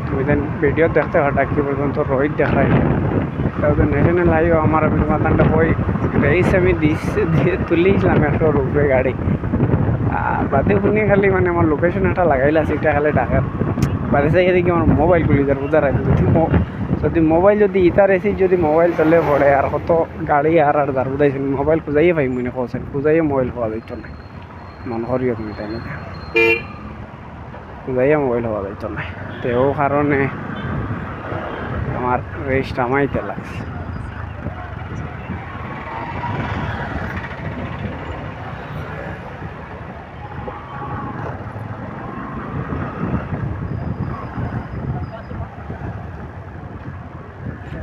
তুমি দেন ভিডিও দেখতে হঠাৎ পর্যন্ত রোহিত দেখাই তাদের ন্যাশনাল হাইওয়ে আমার মাথানটা বই রেস আমি দিয়ে তুলেছিলাম একটা রূপে গাড়ি আর বাদে শুনি খালি মানে আমার লোকেশন একটা লাগাইলা সেটা খালি ঢাকার বাদে চাই দেখি আমার মোবাইল খুলি যার বুঝা রাখি যদি মোবাইল যদি ইতার এসি যদি মোবাইল চলে পড়ে আর কত গাড়ি আর দার বুঝাইছেন মোবাইল খুঁজাইয়ে পাই মনে করছেন খুঁজাইয়ে মোবাইল পাওয়া যাইত না মন করিও তুমি তাই না খুঁজাইয়ে মোবাইল পাওয়া যাইত না তো ও কারণে আমার রেস্ট আমাইতে লাগছে।